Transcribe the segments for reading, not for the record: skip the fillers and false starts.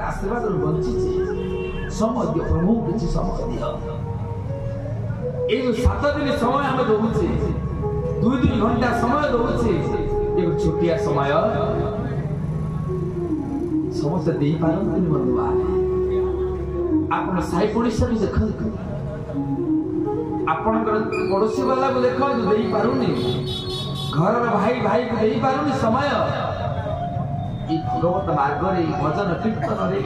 आशीर्वाद बंची समय दियो प्रभु किसी समय दियो ये जो 7 दिन समय हमें दौचे 2-2 घंटा समय दौचे एक छोटिया समय समस्त दे पारंती बंधुआ आप साई पड़ोसी भी देख आपण पड़ोसी वाला को देख दे पारुनी घर भाई भाई को दे पारुनी समय ये भगवत मार्ग रे भजन कीर्तन रे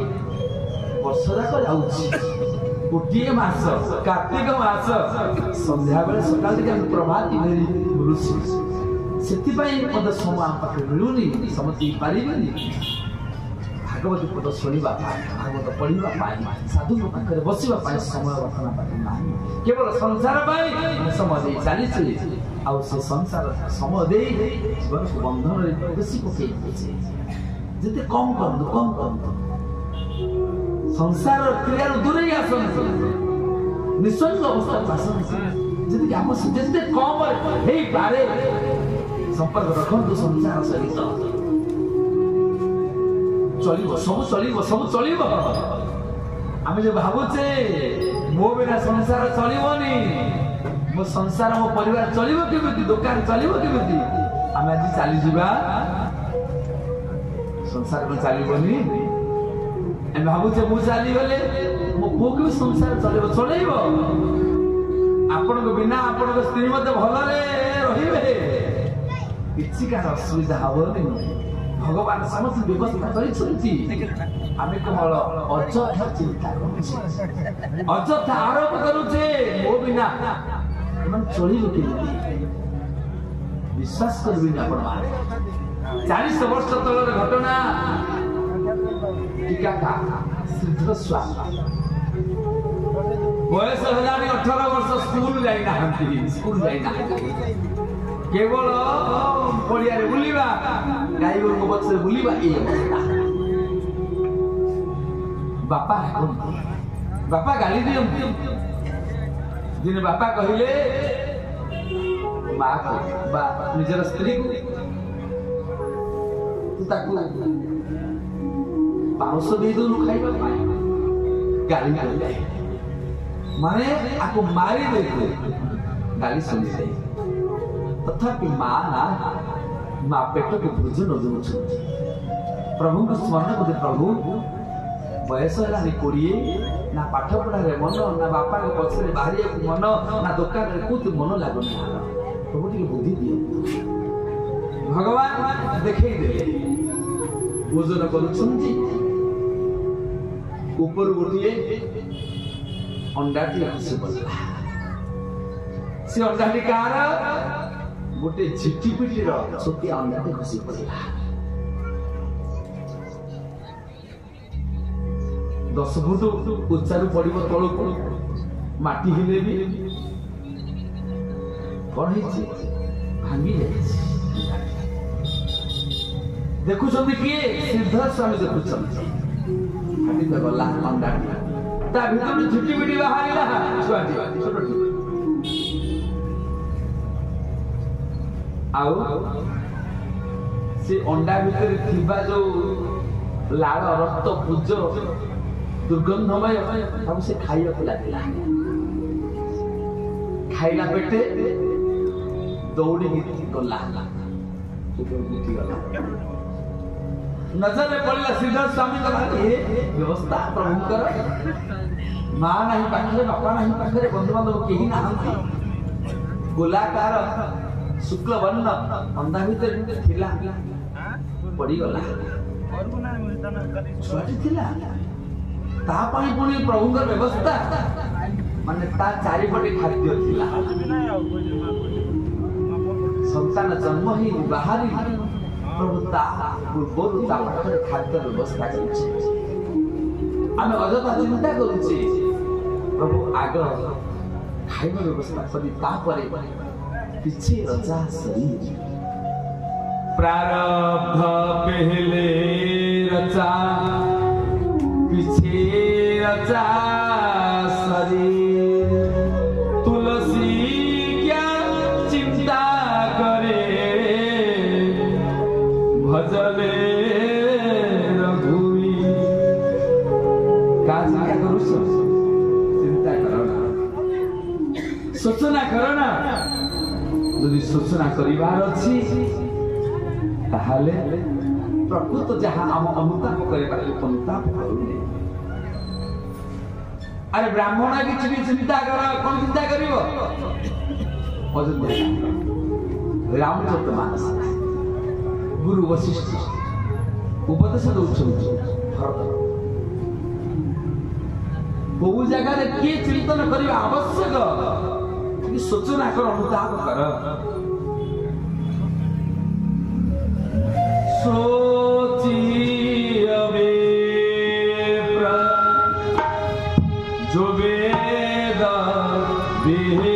वर्ष जाक जाउछि गोटे मास कार्तिक मास संध्या बेले सकाल के प्रभाती भेरी बुलुछि सेति पई पद समय आप पाखे मिलुनी समझी पारिबेनी भागवत पद शुणा भागवत पढ़ा साधु पाखे बसवा समय रखना पाए केवल संसार समय चली आउ से संसार समय दे जीवन को बंधन में बेसी पकई जिते कम कर संसार क्रिया दूरे आसत निसंग अवस्था आसत जी आम जिते कम हो पारे संपर्क रखु संसार सहित चलो सब चलो आम जो भावुचे मो बिना संसार चलनी मो संसार मो परिवार चलो केमी दुकान चलो केमी आम आज चली जावा संसार को चलनी आम भावुचे मु चलीगले मो पुओ को संसार चलो चल आपण बिना आपण स्त्री मत भल रे किसी का असुविधा हेनी भगवान समस्त व्यवस्था आम केवल अଯଥା चिंता अଯଥା आरोप करुचे मो बिना चलू के विश्वास करें आप 40 वर्ष तलर घटना टीका श्रीधर स्वामी बयस 18 वर्ष स्कूल जाइना केवल पड़िया बुलवा गाई गोर पछे बुलवा बापा गाली दियंती दिन बापा कहले माँ को निजर स्त्री को पाउस दे दू खाइबा गाली कहले माने आपको मारी दे गाली सुनी तथापि माँ पेट को भोजन दौर प्रभु को स्मरण करते प्रभु बयस है 20 ना पाठ पढ़ा मन ना बापा के पछरे बाहरी मन ना दुकान रे कुछ मन लगुना प्रभु टी बुद्धि दिए भगवान देखे दे भोजन करुछंती ऊपर गोटे अंडाटी खसी पड़ा से अंडाटी कार गोटे झिटिपिटीर छोटिया अंडाटी खसी पड़ा 10 फुट उच्चारू पड़ो तल को माटी हिले भी कौन भांगी देखुं किए सिद्ध स्वामी देखुं गला अंडा भर झिटिपिटी बाहर छुआटी से अंडा भितर जो लाड़ रक्त पूज दुर्गंधमय हम से खाइया को लगे खाइला पेटे दौड़ी गला नजर में पड़ला श्रीधर स्वामी कला व्यवस्था प्रभुकर माँ नहीं पाखे बापा नहीं पाखे बंधु बांधव कहीं ना गोलाकार शुक्ल वर्ण अंधा भीतर थिला पड़ीगला छुआटी थिला तापाई पुणी प्रभुंकर व्यवस्था माने ता चारिपटे खाद्य थिला संतान जन्म ही बाहरी प्रभु ता पूर्व ता पाखरे खाद्य व्यवस्था करछि आमे अजथा चिंता करूछि प्रभु आग खाइबा व्यवस्था करी ता परे पीछे रजा शरीर प्रारब्ध पहले रचा पीछे रचा शरीर तुलसी क्या चिंता करे भजले रघुवीर आशंका करू चिंता करो ना सूचना करो ना यदि सूचना करिवार अछि ताहाले प्रकृत जहाँ आम अनुताप करिबार अनुताप करूने अरे ब्राह्मण किछि भी चिंता कर कोन चिंता करिवो अयोध्या रामचरितमानस गुरु वशिष्ठ उपदेश दौछन्ति भरत बहु जगह किए चिंतन करवा आवश्यक सूचना कर अनुताप कर सोची अबे जो वेद वेद